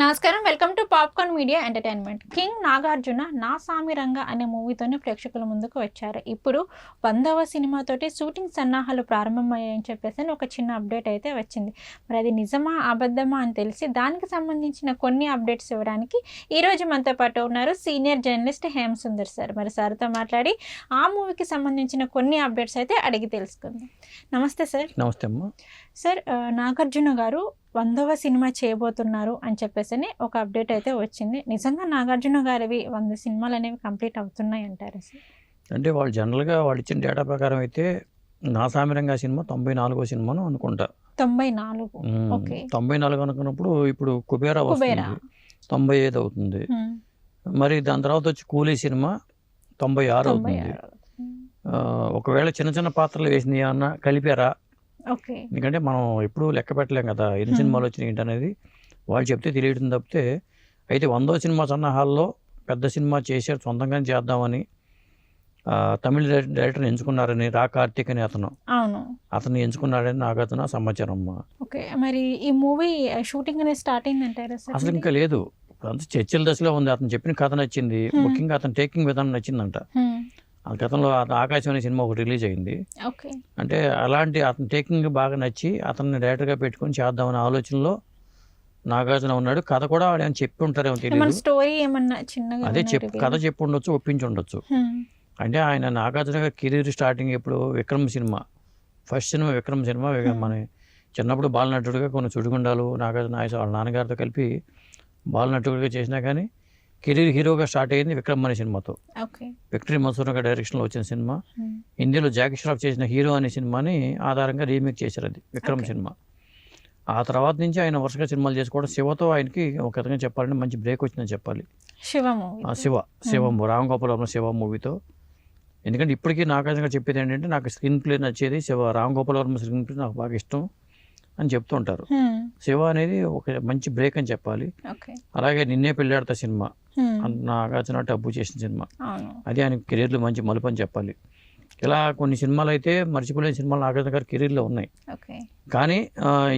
నమస్కారం. Welcome to popcorn media entertainment. King Nagarjuna నా సామి రంగ అనే మూవీతోనే ప్రేక్షకుల ముందుకు వచ్చారు. ఇప్పుడు 100వ సినిమాతోటి షూటింగ్ సన్నాహాలు ప్రారంభమయ్యాయని చెప్పేసి ఒక చిన్న అప్డేట్ అయితే వచ్చింది. మరి అది నిజమా అబద్ధమా అని తెలిసి దానికి సంబంధించిన కొన్ని అప్డేట్స్ ఇవ్వడానికి ఈరోజు మనతో పాటు ఉన్నారు senior journalist Hem Sundar sir. మరి సార్తో మాట్లాడి ఆ మూవీకి సంబంధించిన కొన్ని అప్డేట్స్ అయితే అడిగి తెలుసుకుందాం. నమస్తే సార్. నమస్తే అమ్మ. సార్, నాగార్జున గారు 100వ సినిమా చేయబోతున్నారు అని చెప్పేసి ఒక అప్డేట్ అయితే వచ్చింది. నిజంగా నాగార్జున గారివి 100 సినిమాలు అనేవి కంప్లీట్ అవుతున్నాయి అంటారు సార్? అంటే వాళ్ళు జనరల్గా వాళ్ళు ఇచ్చిన డేటా ప్రకారం అయితే నా సామిరంగా సినిమా 94వ సినిమాను అనుకుంటా. 94. ఓకే. 94 అనుకున్నప్పుడు ఇప్పుడు కుబేరా వస్తుంది, 95 అవుతుంది. మరి దాని తర్వాత వచ్చి కూలీ సినిమా 96 అవుతుంది. ఒకవేళ చిన్న చిన్న పాత్రలు వేసినాయి అన్న కలిపారా? ఓకే. ఎందుకంటే మనం ఎప్పుడు లెక్క పెట్టలేం కదా ఎన్ని సినిమాలు వచ్చినాయి ఏంటి అనేది. వాళ్ళు చెప్తే తెలియడం తప్పితే అయితే 100వ సినిమా సన్నాహాల్లో పెద్ద సినిమా చేశారు, సొంతంగానే చేద్దామని తమిళ డైరెక్టర్ని ఎంచుకున్నారని రా కార్తీక్ అని అతను ఎంచుకున్నాడని నాగార్జున సమాచారం అమ్మా. ఓకే. మరి ఈ మూవీ షూటింగ్ అనేది స్టార్ట్ అయిందంటారా? అసలు ఇంకా లేదు, అంత చర్చల దశలో ఉంది. అతను చెప్పిన కథ నచ్చింది, ముఖ్యంగా అతను టేకింగ్ విధానం నచ్చిందంట. ఆ గతంలో ఆకాశం అనే సినిమా ఒకటి రిలీజ్ అయింది. అంటే అలాంటి అతను టేకింగ్ బాగా నచ్చి అతన్ని డైరెక్టర్గా పెట్టుకొని చేద్దామనే ఆలోచనలో నాగార్జున ఉన్నాడు. కథ కూడా ఆయన చెప్పి ఉంటారేమో తెలియదు, స్టోరీ ఏమన్నా చిన్నగా అదే కథ చెప్పి ఉండొచ్చు, ఒప్పించి ఉండొచ్చు. అంటే ఆయన నాగార్జున గారి కెరీర్ స్టార్టింగ్ ఇప్పుడు Vikram cinema, first cinema Vikram cinema. మన చిన్నప్పుడు బాలనటుడిగా కొన్ని చుడిగుండాలు నాగార్జున వాళ్ళ నాన్నగారితో కలిపి బాలనటుడిగా చేసినా కానీ కెరీర్ హీరోగా స్టార్ట్ అయ్యింది విక్రమ్ అనే సినిమాతో. విక్టరీ మన్సూర్ గారి డైరెక్షన్లో వచ్చిన సినిమా. హిందీలో జాకీ ష్రాఫ్ చేసిన హీరో అనే సినిమాని ఆధారంగా రీమేక్ చేశారు, అది విక్రమ్ సినిమా. ఆ తర్వాత నుంచి ఆయన వరుసగా సినిమాలు చేసుకోవడం, శివతో ఆయనకి ఒక విధంగా చెప్పాలంటే మంచి బ్రేక్ వచ్చిందని చెప్పాలి. శివ రామ్ గోపాల్ వర్మ శివ మూవీతో. ఎందుకంటే ఇప్పటికీ నాగార్జున గారు చెప్పేది ఏంటంటే నాకు స్క్రీన్ ప్లే నచ్చేది రామ్ గోపాల్ వర్మ స్క్రీన్ ప్లే నాకు బాగా ఇష్టం అని చెప్తూ ఉంటారు. శివ అనేది ఒక మంచి బ్రేక్ అని చెప్పాలి. అలాగే నిన్నే పెళ్ళాడతా సినిమా నాగార్జున డబ్బు చేసిన సినిమా, అది ఆయన కెరీర్లో మంచి మలుపు అని చెప్పాలి. ఇలా కొన్ని సినిమాలు అయితే మర్చిపోలేని సినిమాలు నాగార్జున గారి కెరీర్లో ఉన్నాయి. కానీ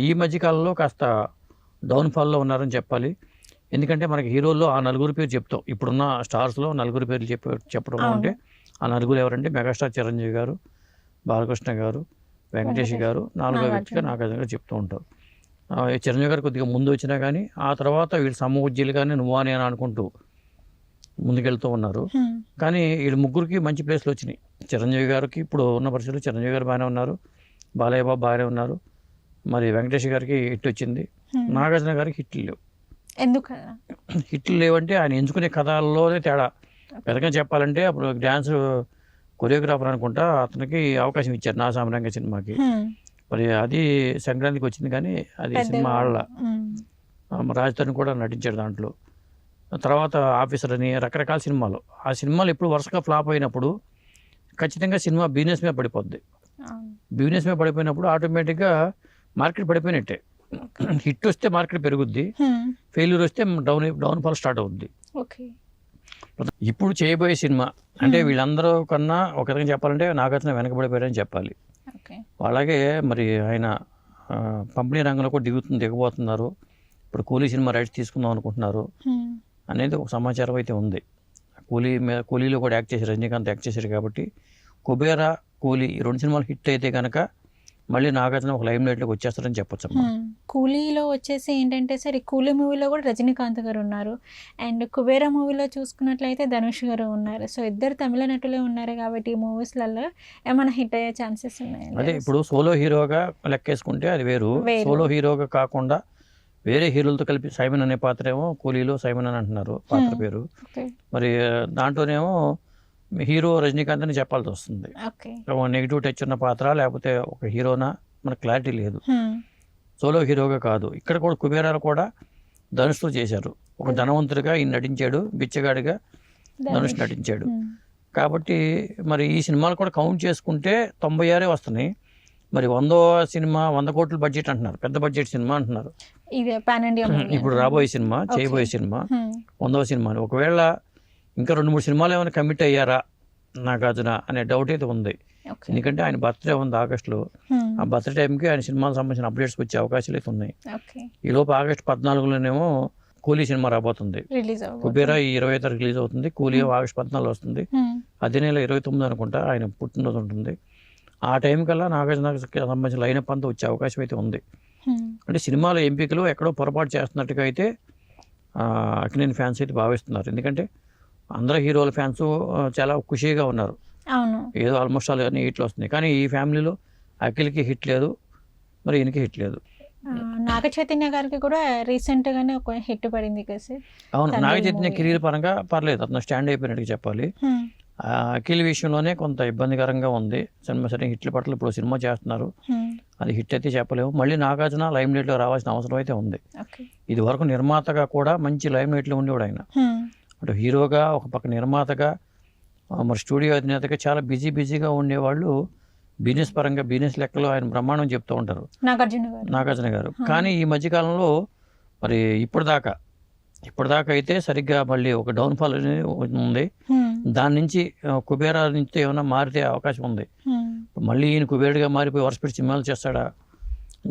ఈ మధ్యకాలంలో కాస్త డౌన్ఫాల్లో ఉన్నారని చెప్పాలి. ఎందుకంటే మనకి హీరోల్లో ఆ నలుగురు పేరు చెప్తాం, ఇప్పుడున్న స్టార్స్లో నలుగురు పేర్లు చెప్పడం అంటే ఆ నలుగురు ఎవరంటే మెగాస్టార్ చిరంజీవి గారు, బాలకృష్ణ గారు, వెంకటేష్ గారు, నాలుగో వ్యక్తిగా నాగార్జున గారు చెప్తూ ఉంటారు. చిరంజీవి గారు కొద్దిగా ముందు వచ్చినా కానీ ఆ తర్వాత వీళ్ళు సమూజ్జీలు కానీ నువ్వా నేను అనుకుంటూ ముందుకెళ్తూ ఉన్నారు. కానీ వీళ్ళు ముగ్గురికి మంచి ప్లేస్లు వచ్చినాయి. చిరంజీవి గారికి ఇప్పుడు ఉన్న పరిస్థితులు చిరంజీవి గారు బాగానే ఉన్నారు, బాలయ్య బాబు బాగానే ఉన్నారు, మరి వెంకటేష్ గారికి హిట్ వచ్చింది. నాగార్జున గారికి హిట్లు లేవు. హిట్లు లేవంటే ఆయన ఎంచుకునే కథల్లోనే తేడా. పెద్దగా చెప్పాలంటే అప్పుడు డ్యాన్స్ కొరియోగ్రాఫర్ అనుకుంటా అతనికి అవకాశం ఇచ్చారు నా సామరంగ సినిమాకి. మరి అది సంక్రాంతికి వచ్చింది కానీ అది సినిమా ఆడల. రాజధాని కూడా నటించాడు దాంట్లో. తర్వాత ఆఫీసర్ అని రకరకాల సినిమాలు. ఆ సినిమాలు ఎప్పుడు వరుసగా ఫ్లాప్ అయినప్పుడు ఖచ్చితంగా సినిమా బిజినెస్ మీద పడిపోద్ది. బిజినెస్ మీద పడిపోయినప్పుడు ఆటోమేటిక్గా మార్కెట్ పడిపోయినట్టే. హిట్ వస్తే మార్కెట్ పెరుగుద్ది, ఫెయిల్యూర్ వస్తే డౌన్ఫాల్ స్టార్ట్ అవుద్ది. ఇప్పుడు చేయబోయే సినిమా అంటే వీళ్ళందరూ కన్నా ఒక విధంగా చెప్పాలంటే నాగార్జున వెనకబడిపోయారని చెప్పాలి. అలాగే మరి ఆయన పంపిణీ రంగంలో కూడా దిగబోతున్నారు. ఇప్పుడు కూలీ సినిమా రైట్స్ తీసుకుందాం అనుకుంటున్నారు అనేది ఒక సమాచారం అయితే ఉంది. కూలీలో కూడా యాక్ట్ చేశారు, రజనీకాంత్ యాక్ట్ చేశారు. కాబట్టి కుబేరా, కూలీ ఈ 2 సినిమాలు హిట్ అయితే కనుక మళ్ళీ నాగార్జున ఒక లైమ్ లైట్లోకి వచ్చేస్తారని చెప్పొచ్చు. కూలీలో వచ్చేసి ఏంటంటే సార్, ఈ కూలీ మూవీలో కూడా రజనీకాంత్ గారు ఉన్నారు, అండ్ కుబేరా మూవీలో చూసుకున్నట్లయితే ధనుష్ గారు ఉన్నారు. సో ఇద్దరు తమిళ నటులే ఉన్నారు కాబట్టి ఈ మూవీస్లలో ఏమైనా హిట్ అయ్యే ఛాన్సెస్ ఉన్నాయి? అదే ఇప్పుడు సోలో హీరోగా లెక్కేసుకుంటే అది వేరు. సోలో హీరోగా కాకుండా వేరే హీరోలతో కలిపి సైమన్ అనే పాత్ర ఏమో కూలీలో సైమన్ అని అంటున్నారు పాత్ర పేరు. మరి దాంట్లోనేమో హీరో రజనీకాంత్ అని చెప్పాల్సి వస్తుంది. నెగిటివ్ టచ్ ఉన్న పాత్ర లేకపోతే ఒక హీరోనా మనకు క్లారిటీ లేదు. సోలో హీరోగా కాదు. ఇక్కడ కూడా కుబేరాలు కూడా ధనుష్తో చేశారు. ఒక ధనవంతుడిగా ఈయన నటించాడు, బిచ్చగాడిగా ధనుష్ నటించాడు. కాబట్టి మరి ఈ సినిమాలు కూడా కౌంట్ చేసుకుంటే 96 వస్తున్నాయి. మరి 100వ సినిమా 100 కోట్ల బడ్జెట్ అంటున్నారు, పెద్ద బడ్జెట్ సినిమా అంటున్నారు. ఇప్పుడు రాబోయే సినిమా, చేయబోయే సినిమా 100వ సినిమా. ఒకవేళ ఇంకా 2-3 సినిమాలు ఏమైనా కమిట్ అయ్యారా నాగార్జున అనే డౌట్ అయితే ఉంది. ఎందుకంటే ఆయన బర్త్డే ఉంది ఆగస్టులో. ఆ బర్త్డే టైంకి ఆయన సినిమాలకు సంబంధించిన అప్డేట్స్ వచ్చే అవకాశాలు అయితే ఉన్నాయి. ఈలోపు ఆగస్టు 14లోనేమో కూలీ సినిమా రాబోతుంది. రిలీజ్ కుబేరా ఈ 20 తారీఖు రిలీజ్ అవుతుంది. కూలీ ఆగస్టు 14 వస్తుంది. అదే నెల 29 అనుకుంటా ఆయన పుట్టినరోజు ఉంటుంది. ఆ టైం కల్లా నాగార్జునకి సంబంధించిన లైనప్ అంతా వచ్చే అవకాశం అయితే ఉంది. అంటే సినిమాల ఎంపికలు ఎక్కడో పొరపాటు చేస్తున్నట్టుగా అయితే అక్కినేని ఫ్యాన్స్ అయితే భావిస్తున్నారు. ఎందుకంటే అందరూ హీరోల ఫ్యాన్స్ చాలా ఖుషీగా ఉన్నారు. ఏదో ఆల్మోస్ట్ ఆల్ అన్ని హిట్లు వస్తున్నాయి. కానీ ఈ ఫ్యామిలీలో అఖిల్కి హిట్ లేదు, మరి ఈయనకి హిట్ లేదు. నాగ చైతన్య గారికి కూడా రీసెంట్ గానే ఒక హిట్ పడింది కదా సార్. అవును, నాగ చైతన్య కెరీర్ పరంగా పర్లేదు, అతను స్టాండ్ అయిపోయినట్టుగా చెప్పాలి. అఖిల్ విషయంలోనే కొంత ఇబ్బందికరంగా ఉంది. సినిమా సరే హిట్లు పట్ల ఇప్పుడు సినిమా చేస్తున్నారు, అది హిట్ అయితే చెప్పలేము. మళ్ళీ నాగార్జున లైమ్ లైట్లో రావాల్సిన అవసరం అయితే ఉంది. ఇది వరకు నిర్మాతగా కూడా మంచి లైమ్ లైట్లో ఉండేవాడు ఆయన. అటు హీరోగా, ఒక పక్క నిర్మాతగా, మరి స్టూడియో అధినేతగా చాలా బిజీగా ఉండేవాళ్ళు. బిజినెస్ పరంగా బిజినెస్ లెక్కలో ఆయన బ్రహ్మాండం చెప్తూ ఉంటారు నాగార్జున గారు. కానీ ఈ మధ్యకాలంలో మరి ఇప్పటిదాకా అయితే సరిగ్గా మళ్ళీ ఒక డౌన్ఫాల్ అనేది ఉంది. దాని నుంచి కుబేరా నుంచి ఏమైనా మారితే అవకాశం ఉంది. మళ్ళీ ఈయన కుబేరుడిగా మారిపోయి వరుసపెట్టి సినిమాలు చేస్తాడా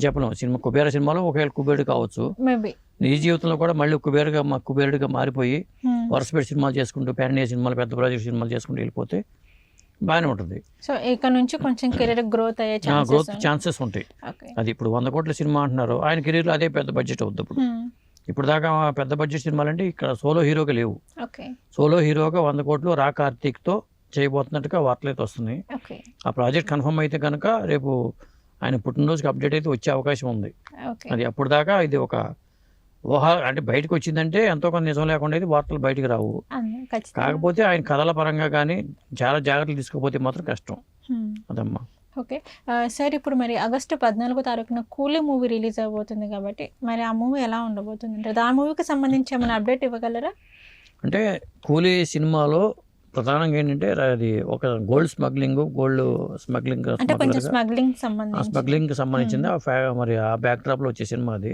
చెప్పలేము. కుబేరా సినిమాలో ఒకవేళ కుబేరుడు కావచ్చు, నిజ జీవితంలో కూడా మళ్ళీ కుబేరుడిగా మారిపోయి వరుసపెట్టి సినిమాలు చేసుకుంటూ పాన్ ఇండియా సినిమాలు, పెద్ద ప్రాజెక్ట్ సినిమాలు చేసుకుంటూ వెళ్ళిపోతే బాగానే ఉంటుంది. సో ఇక్కడ నుంచి కొంచెం కెరీర్ గ్రోత్ ఛాన్సెస్ ఉంటాయి. అది ఇప్పుడు 100 కోట్ల సినిమా అంటున్నారు, ఆయన కెరీర్లో అదే పెద్ద బడ్జెట్ అవుతుంది. ఇప్పుడు దాకా పెద్ద బడ్జెట్ సినిమాలు అంటే ఇక్కడ సోలో హీరోగా లేవు. సోలో హీరోగా 100 కోట్లు రా కార్తీక్తో చేయబోతున్నట్టుగా వార్తలు అయితే వస్తున్నాయి. ఆ ప్రాజెక్ట్ కన్ఫర్మ్ అయితే కనుక రేపు ఆయన పుట్టినరోజుకి అప్డేట్ అయితే వచ్చే అవకాశం ఉంది. అది అప్పుడు దాకా ఇది ఒక ఊహ, అంటే బయటకు వచ్చిందంటే ఎంతో కొంత నిజం లేకుండా అయితే వార్తలు బయటకు రావు. కాకపోతే ఆయన కథల పరంగా కానీ చాలా జాగ్రత్తలు తీసుకోకపోతే మాత్రం కష్టం. అదమ్మా. ఓకే సార్, ఇప్పుడు మరి ఆగస్టు 14వ తారీఖున కూలీ మూవీ రిలీజ్ అవబోతుంది కాబట్టి మరి ఆ మూవీ ఎలా ఉండబోతుంది అంటే ఆ మూవీకి సంబంధించి ఏమైనా అప్డేట్ ఇవ్వగలరా? అంటే కూలీ సినిమాలో ప్రధానంగా ఏంటంటే అది ఒక గోల్డ్ స్మగ్లింగ్ సంబంధించింది. మరి ఆ బ్యాక్ డ్రాప్లో వచ్చే సినిమా అది.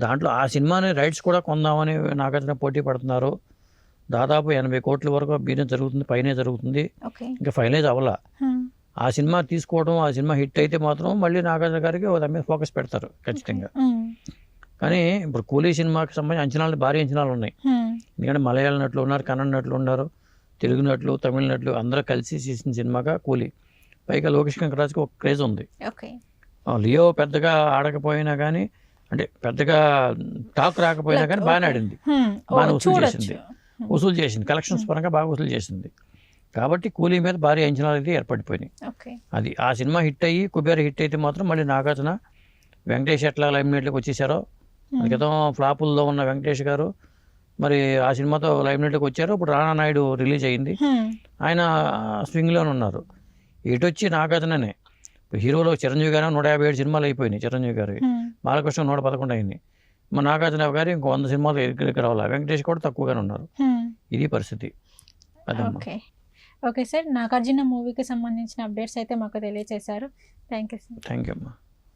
దాంట్లో ఆ సినిమాని రైట్స్ కూడా కొందామని నాగార్జున పోటీ పడుతున్నారు. దాదాపు 80 కోట్ల వరకు బిజినెస్ జరుగుతుంది, పైనే జరుగుతుంది. ఇంకా ఫైనలైజ్ అవ్వాల. ఆ సినిమా తీసుకోవడం, ఆ సినిమా హిట్ అయితే మాత్రం మళ్ళీ నాగార్జున గారికి దాని మీద ఫోకస్ పెడతారు ఖచ్చితంగా. కానీ ఇప్పుడు కూలీ సినిమాకి సంబంధించి భారీ అంచనాలు ఉన్నాయి. ఎందుకంటే మలయాళ నటులు ఉన్నారు, కన్నడ నటులు ఉన్నారు, తెలుగు నటులు, తమిళ నటులు అందరూ కలిసి చేసిన సినిమాగా కూలీ. పైగా లోకేష్ కనకరాజ్కి ఒక క్రేజ్ ఉంది. లియో పెద్దగా ఆడకపోయినా కానీ, అంటే పెద్దగా టాక్ రాకపోయినా కానీ బాగానే ఆడింది, బాగా వసూలు చేసింది, కలెక్షన్స్ పరంగా బాగా వసూలు చేసింది. కాబట్టి కూలీ మీద భారీ అంచనాలు అయితే ఏర్పడిపోయినాయి. అది ఆ సినిమా హిట్ అయ్యి కుబేర హిట్ అయితే మాత్రం మళ్ళీ నాగార్జున, వెంకటేష్ ఎట్లా లైమ్ లైట్లోకి వచ్చేసారో, క్రితం ఫ్లాపుల్లో ఉన్న వెంకటేష్ గారు మరి ఆ సినిమాతో లైమ్ లైట్లోకి వచ్చారు. ఇప్పుడు రానా నాయుడు రిలీజ్ అయ్యింది, ఆయన స్వింగ్లోనే ఉన్నారు. ఇటొచ్చి నాగార్జుననే. ఇప్పుడు హీరోలో చిరంజీవి గారు 157 సినిమాలు అయిపోయినాయి, చిరంజీవి గారు. బాలకృష్ణ 111 అయింది. మా నాగార్జున గారు ఇంకో 100 సినిమాలు ఎదురుకి రావాలి. వెంకటేష్ కూడా తక్కువగానే ఉన్నారు. ఇది పరిస్థితి. ఓకే సార్, నాగార్జున మూవీకి సంబంధించిన అప్డేట్స్ అయితే మాకు తెలియజేశారు. Thank you sir. Thank you అమ్మా.